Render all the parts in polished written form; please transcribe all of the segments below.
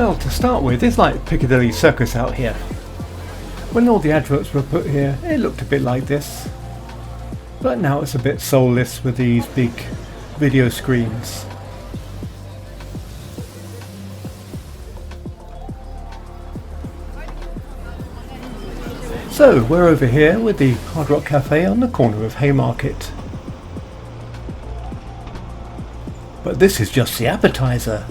Well, to start with, it's like Piccadilly Circus out here. When all the adverts were put here, it looked a bit like this. But now it's a bit soulless with these big video screens. So, we're over here with the Hard Rock Cafe on the corner of Haymarket. But this is just the appetizer.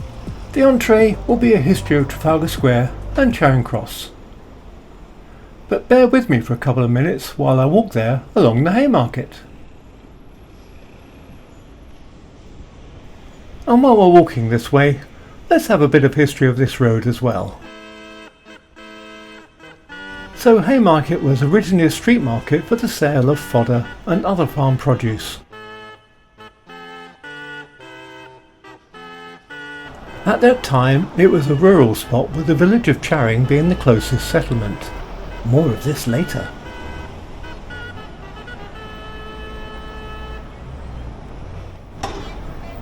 The entree will be a history of Trafalgar Square and Charing Cross. But bear with me for a couple of minutes while I walk there along the Haymarket. And while we're walking this way, let's have a bit of history of this road as well. So Haymarket was originally a street market for the sale of fodder and other farm produce. At that time it was a rural spot, with the village of Charing being the closest settlement. More of this later.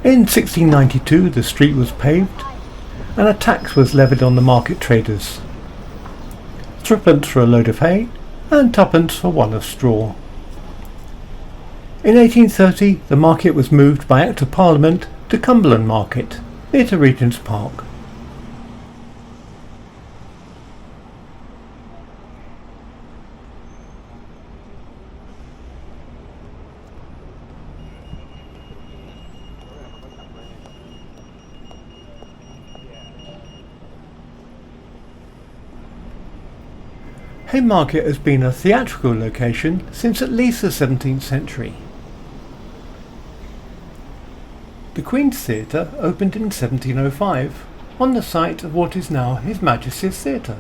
In 1692 the street was paved and a tax was levied on the market traders. 3d for a load of hay and 2d for one of straw. In 1830 the market was moved by Act of Parliament to Cumberland Market, near to Regent's Park. Haymarket has been a theatrical location since at least the 17th century. The Queen's Theatre opened in 1705 on the site of what is now His Majesty's Theatre.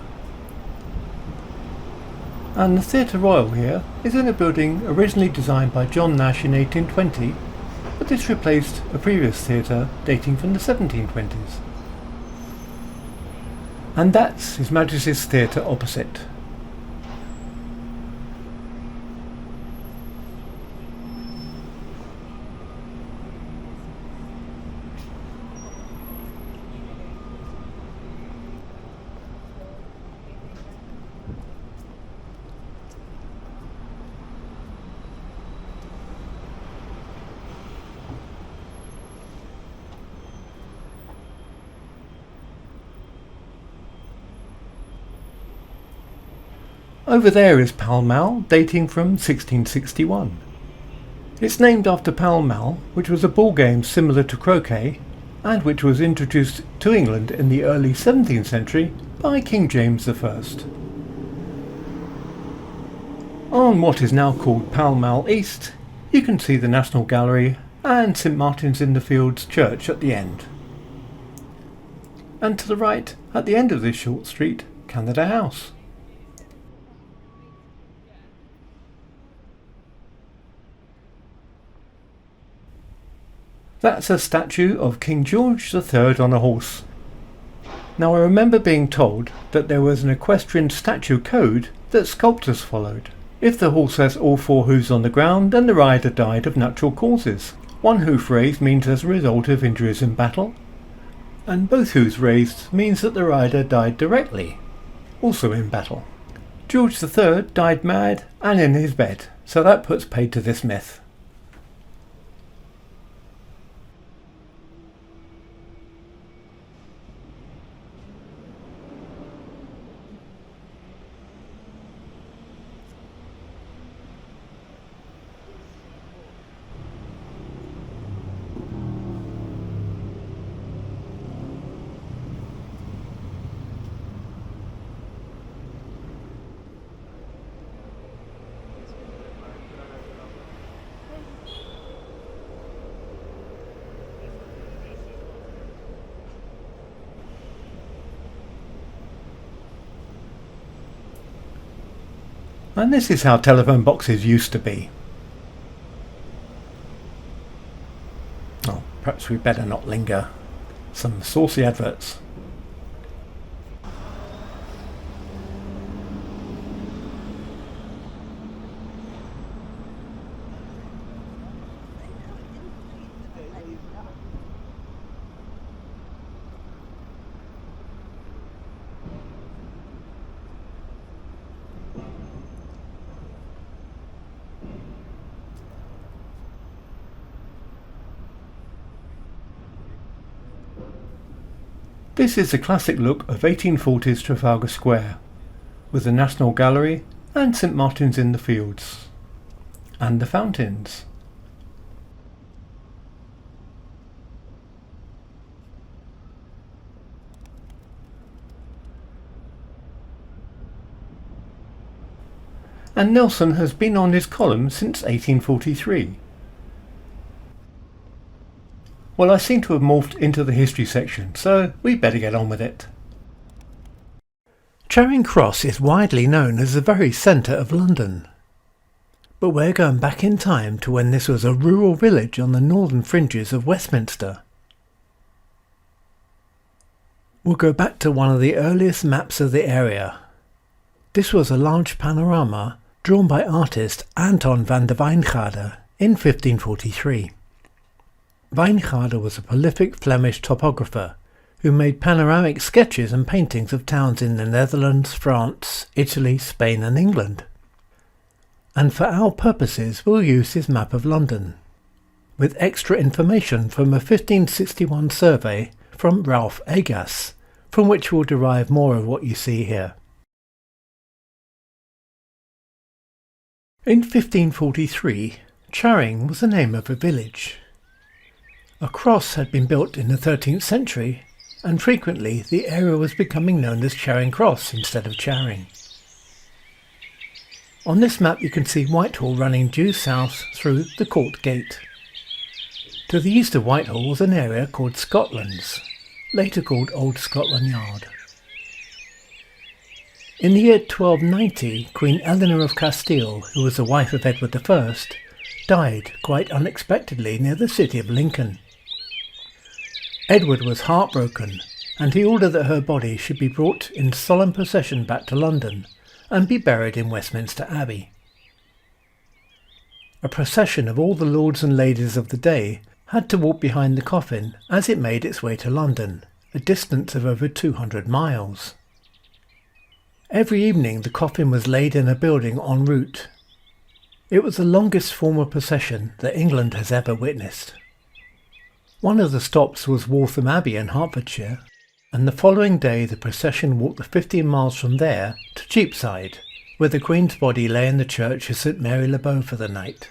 And the Theatre Royal here is in a building originally designed by John Nash in 1820, but this replaced a previous theatre dating from the 1720s. And that's His Majesty's Theatre opposite. Over there is Pall Mall, dating from 1661. It's named after Pall Mall, which was a ball game similar to croquet, and which was introduced to England in the early 17th century by King James I. On what is now called Pall Mall East, you can see the National Gallery and St Martin's in the Fields Church at the end. And to the right, at the end of this short street, Canada House. That's a statue of King George III on a horse. Now I remember being told that there was an equestrian statue code that sculptors followed. If the horse has all 4 hooves on the ground, then the rider died of natural causes. 1 hoof raised means as a result of injuries in battle, and both hooves raised means that the rider died directly, also in battle. George III died mad and in his bed, so that puts paid to this myth. And this is how telephone boxes used to be. Oh, perhaps we better not linger. Some saucy adverts. This is the classic look of 1840s Trafalgar Square, with the National Gallery and St Martin's in the Fields, and the fountains. And Nelson has been on his column since 1843. Well, I seem to have morphed into the history section, so we better get on with it. Charing Cross is widely known as the very centre of London. But we're going back in time to when this was a rural village on the northern fringes of Westminster. We'll go back to one of the earliest maps of the area. This was a large panorama drawn by artist Anton van der Wijngaarde in 1543. Wijngaarde was a prolific Flemish topographer who made panoramic sketches and paintings of towns in the Netherlands, France, Italy, Spain and England. And for our purposes we'll use his map of London, with extra information from a 1561 survey from Ralph Agas, from which we'll derive more of what you see here. In 1543, Charing was the name of a village. A cross had been built in the 13th century, and frequently the area was becoming known as Charing Cross instead of Charing. On this map you can see Whitehall running due south through the Court Gate. To the east of Whitehall was an area called Scotland's, later called Old Scotland Yard. In the year 1290, Queen Eleanor of Castile, who was the wife of Edward I, died quite unexpectedly near the city of Lincoln. Edward was heartbroken, and he ordered that her body should be brought in solemn procession back to London and be buried in Westminster Abbey. A procession of all the lords and ladies of the day had to walk behind the coffin as it made its way to London, a distance of over 200 miles. Every evening the coffin was laid in a building en route. It was the longest formal procession that England has ever witnessed. One of the stops was Waltham Abbey in Hertfordshire, and the following day the procession walked the 15 miles from there to Cheapside, where the Queen's body lay in the church of St Mary le Bow for the night.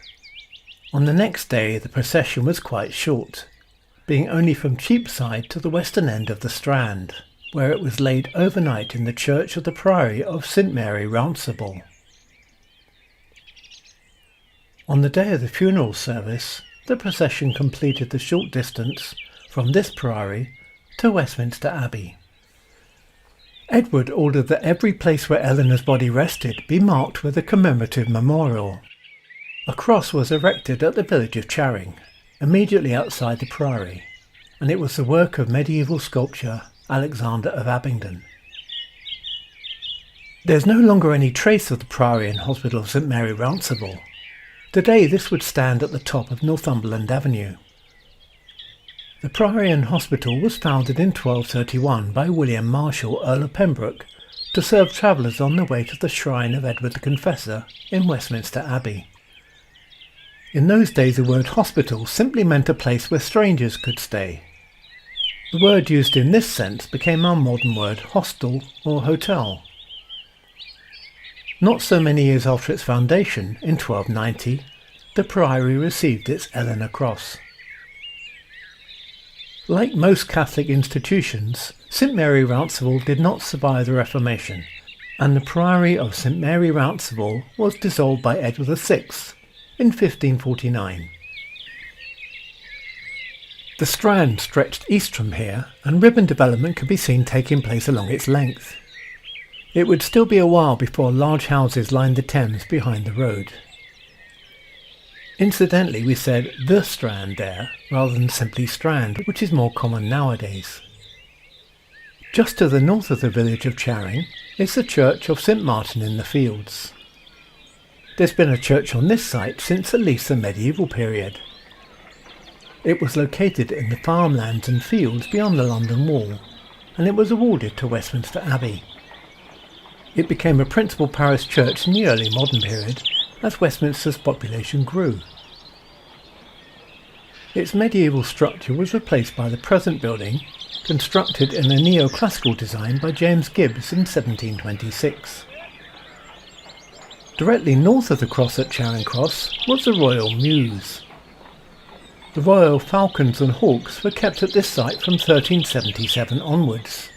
On the next day the procession was quite short, being only from Cheapside to the western end of the Strand, where it was laid overnight in the church of the priory of St Mary Rouncible. On the day of the funeral service, the procession completed the short distance from this priory to Westminster Abbey. Edward ordered that every place where Eleanor's body rested be marked with a commemorative memorial. A cross was erected at the village of Charing, immediately outside the priory, and it was the work of medieval sculptor Alexander of Abingdon. There is no longer any trace of the priory and hospital of St Mary Rouncible. Today this would stand at the top of Northumberland Avenue. The priory and hospital was founded in 1231 by William Marshall, Earl of Pembroke, to serve travellers on their way to the shrine of Edward the Confessor in Westminster Abbey. In those days the word hospital simply meant a place where strangers could stay. The word used in this sense became our modern word hostel or hotel. Not so many years after its foundation, in 1290, the priory received its Eleanor Cross. Like most Catholic institutions, St Mary Rouncible did not survive the Reformation, and the priory of St Mary Rouncible was dissolved by Edward VI in 1549. The Strand stretched east from here, and ribbon development could be seen taking place along its length. It would still be a while before large houses lined the Thames behind the road. Incidentally, we said the Strand there, rather than simply Strand, which is more common nowadays. Just to the north of the village of Charing is the church of St Martin in the Fields. There's been a church on this site since at least the medieval period. It was located in the farmlands and fields beyond the London Wall, and it was awarded to Westminster Abbey. It became a principal parish church in the early modern period as Westminster's population grew. Its medieval structure was replaced by the present building, constructed in a neoclassical design by James Gibbs in 1726. Directly north of the cross at Charing Cross was the Royal Mews. The royal falcons and hawks were kept at this site from 1377 onwards,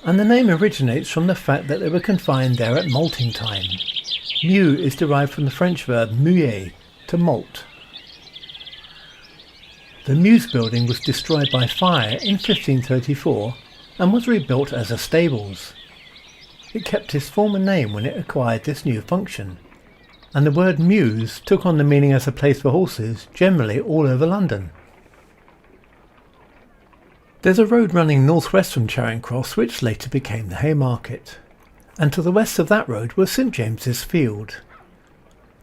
and the name originates from the fact that they were confined there at molting time. Mew is derived from the French verb muer, to molt. The Mews building was destroyed by fire in 1534 and was rebuilt as a stables. It kept its former name when it acquired this new function, and the word Mews took on the meaning as a place for horses generally all over London. There's a road running northwest from Charing Cross which later became the Haymarket, and to the west of that road was St James's Field.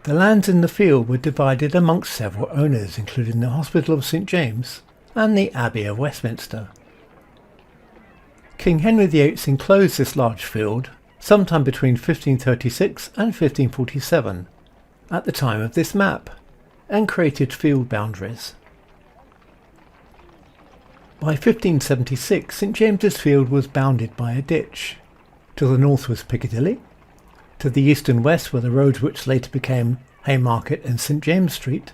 The lands in the field were divided amongst several owners, including the Hospital of St James and the Abbey of Westminster. King Henry VIII enclosed this large field sometime between 1536 and 1547 at the time of this map, and created field boundaries. By 1576 St James's Field was bounded by a ditch. To the north was Piccadilly. To the east and west were the roads which later became Haymarket and St James Street,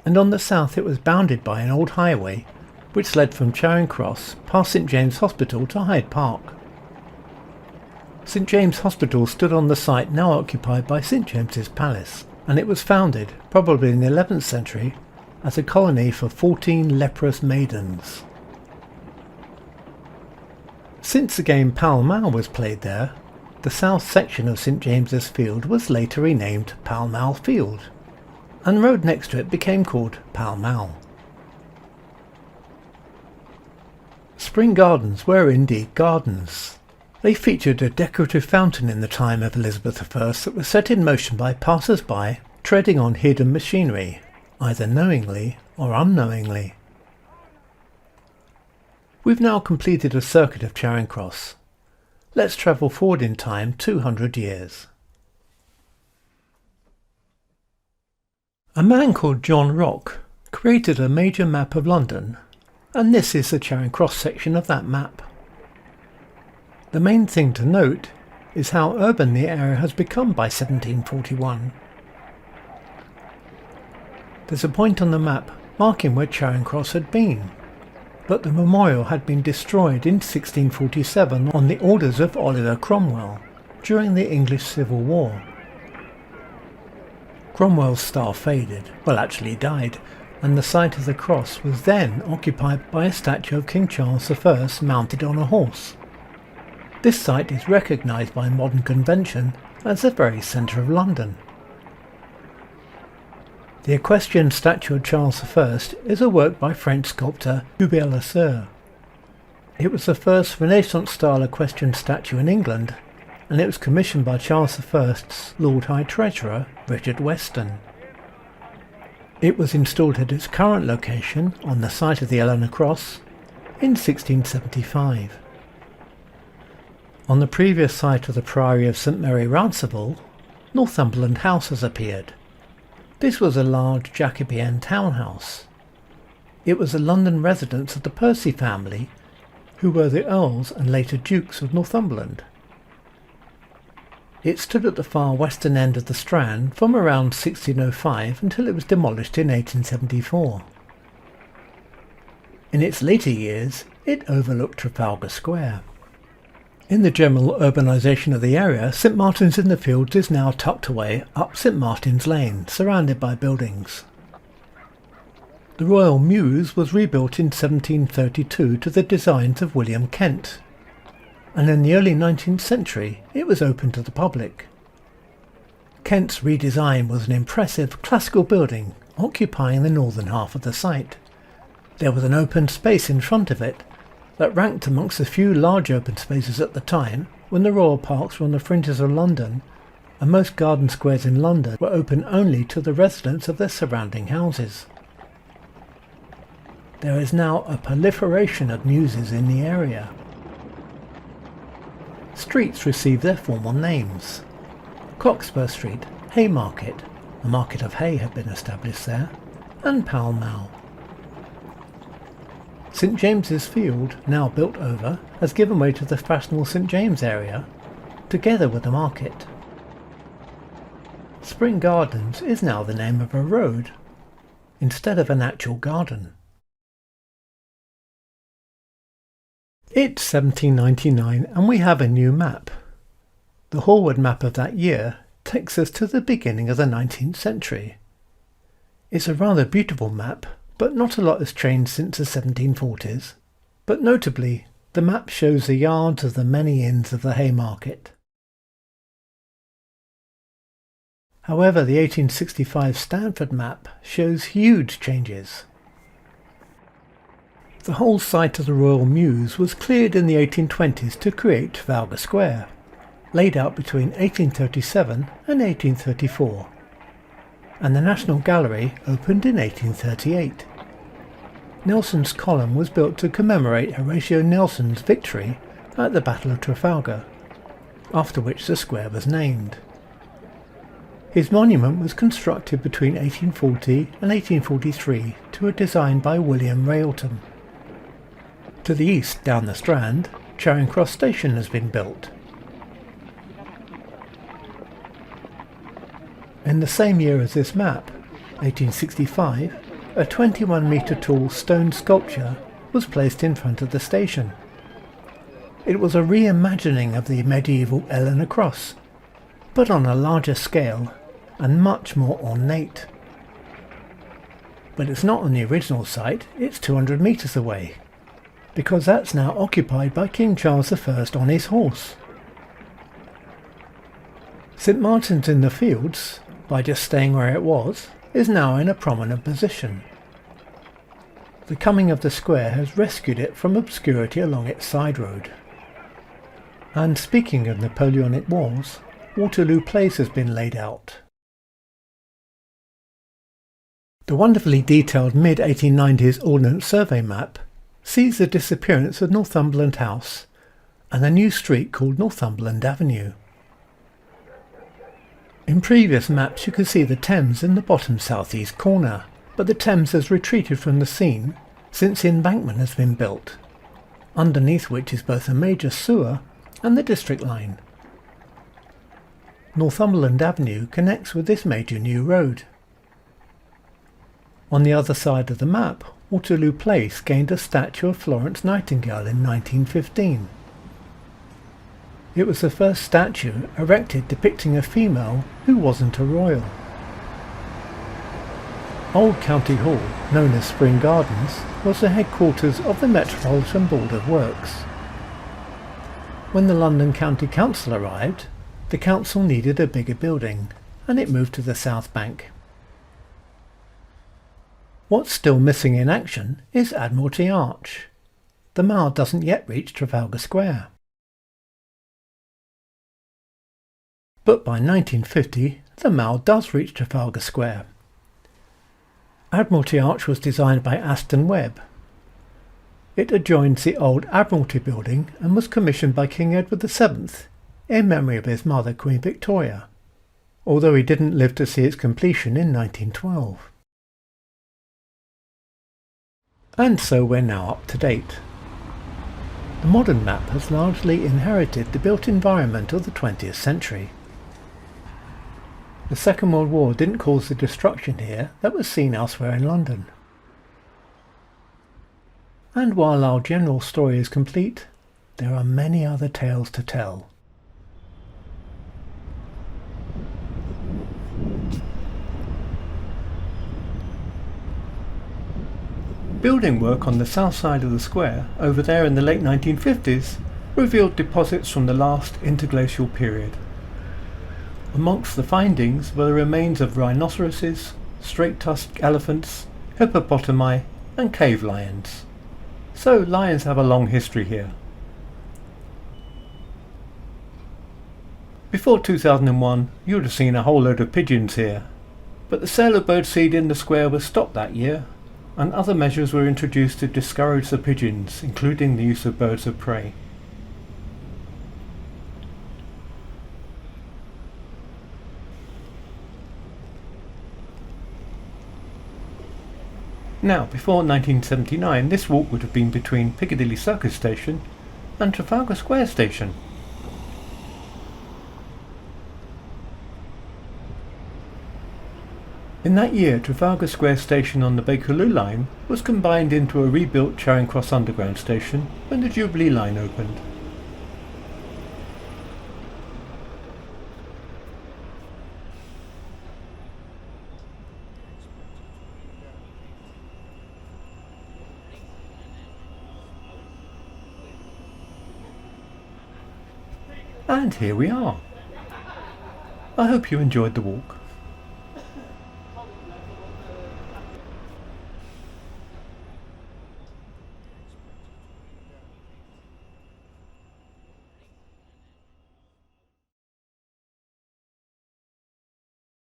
and on the south it was bounded by an old highway which led from Charing Cross past St James Hospital to Hyde Park. St James Hospital stood on the site now occupied by St James's Palace, and it was founded, probably in the 11th century, as a colony for 14 leprous maidens. Since the game Pall Mall was played there, the south section of St James's Field was later renamed Pall Mall Field, and the road next to it became called Pall Mall. Spring Gardens were indeed gardens. They featured a decorative fountain in the time of Elizabeth I that was set in motion by passers-by treading on hidden machinery, either knowingly or unknowingly. We've now completed a circuit of Charing Cross. Let's travel forward in time 200 years. A man called John Rock created a major map of London, and this is the Charing Cross section of that map. The main thing to note is how urban the area has become by 1741. There's a point on the map marking where Charing Cross had been, but the memorial had been destroyed in 1647 on the orders of Oliver Cromwell during the English Civil War. Cromwell's star faded, well actually died, and the site of the cross was then occupied by a statue of King Charles I mounted on a horse. This site is recognised by modern convention as the very centre of London. The equestrian statue of Charles I is a work by French sculptor Hubert Lasseur. It was the first Renaissance-style equestrian statue in England, and it was commissioned by Charles I's Lord High Treasurer Richard Weston. It was installed at its current location on the site of the Eleanor Cross in 1675. On the previous site of the priory of St Mary Rouncival, Northumberland House has appeared. This was a large Jacobean townhouse. It was the London residence of the Percy family, who were the Earls and later Dukes of Northumberland. It stood at the far western end of the Strand from around 1605 until it was demolished in 1874. In its later years, it overlooked Trafalgar Square. In the general urbanisation of the area, St Martin's in the Fields is now tucked away up St Martin's Lane, surrounded by buildings. The Royal Mews was rebuilt in 1732 to the designs of William Kent, and in the early 19th century it was open to the public. Kent's redesign was an impressive classical building occupying the northern half of the site. There was an open space in front of it that ranked amongst the few large open spaces at the time when the royal parks were on the fringes of London, and most garden squares in London were open only to the residents of their surrounding houses. There is now a proliferation of mewses in the area. Streets receive their formal names. Cockspur Street, Haymarket, a market of hay had been established there, and Pall Mall. St James's Field, now built over, has given way to the fashionable St James area, together with the market. Spring Gardens is now the name of a road, instead of an actual garden. It's 1799 and we have a new map. The Horwood map of that year takes us to the beginning of the 19th century. It's a rather beautiful map, but not a lot has changed since the 1740s. But notably, the map shows the yards of the many inns of the Haymarket. However, the 1865 Stanford map shows huge changes. The whole site of the Royal Mews was cleared in the 1820s to create Trafalgar Square, laid out between 1837 and 1834, and the National Gallery opened in 1838. Nelson's Column was built to commemorate Horatio Nelson's victory at the Battle of Trafalgar, after which the square was named. His monument was constructed between 1840 and 1843 to a design by William Railton. To the east, down the Strand, Charing Cross station has been built. In the same year as this map, 1865, a 21-metre tall stone sculpture was placed in front of the station. It was a reimagining of the medieval Eleanor Cross, but on a larger scale and much more ornate. But it's not on the original site, it's 200 metres away, because that's now occupied by King Charles I on his horse. St Martin's in the Fields, by just staying where it was, is now in a prominent position. The coming of the square has rescued it from obscurity along its side road. And speaking of Napoleonic Wars, Waterloo Place has been laid out. The wonderfully detailed mid-1890s Ordnance Survey map sees the disappearance of Northumberland House and a new street called Northumberland Avenue. In previous maps you could see the Thames in the bottom southeast corner, but the Thames has retreated from the scene since the embankment has been built, underneath which is both a major sewer and the District Line. Northumberland Avenue connects with this major new road. On the other side of the map, Waterloo Place gained a statue of Florence Nightingale in 1915. It was the first statue erected depicting a female who wasn't a royal. Old County Hall, known as Spring Gardens, was the headquarters of the Metropolitan Board of Works. When the London County Council arrived, the council needed a bigger building, and it moved to the South Bank. What's still missing in action is Admiralty Arch. The Mall doesn't yet reach Trafalgar Square. But by 1950, the Mall does reach Trafalgar Square. Admiralty Arch was designed by Aston Webb. It adjoins the old Admiralty building and was commissioned by King Edward VII in memory of his mother Queen Victoria, although he didn't live to see its completion in 1912. And so we're now up to date. The modern map has largely inherited the built environment of the 20th century. The Second World War didn't cause the destruction here that was seen elsewhere in London. And while our general story is complete, there are many other tales to tell. Building work on the south side of the square, over there in the late 1950s, revealed deposits from the last interglacial period. Amongst the findings were the remains of rhinoceroses, straight-tusked elephants, hippopotami and cave lions. So lions have a long history here. Before 2001 you would have seen a whole load of pigeons here, but the sale of birdseed in the square was stopped that year, and other measures were introduced to discourage the pigeons, including the use of birds of prey. Now, before 1979, this walk would have been between Piccadilly Circus station and Trafalgar Square station. In that year, Trafalgar Square station on the Bakerloo line was combined into a rebuilt Charing Cross Underground station when the Jubilee line opened. And here we are. I hope you enjoyed the walk.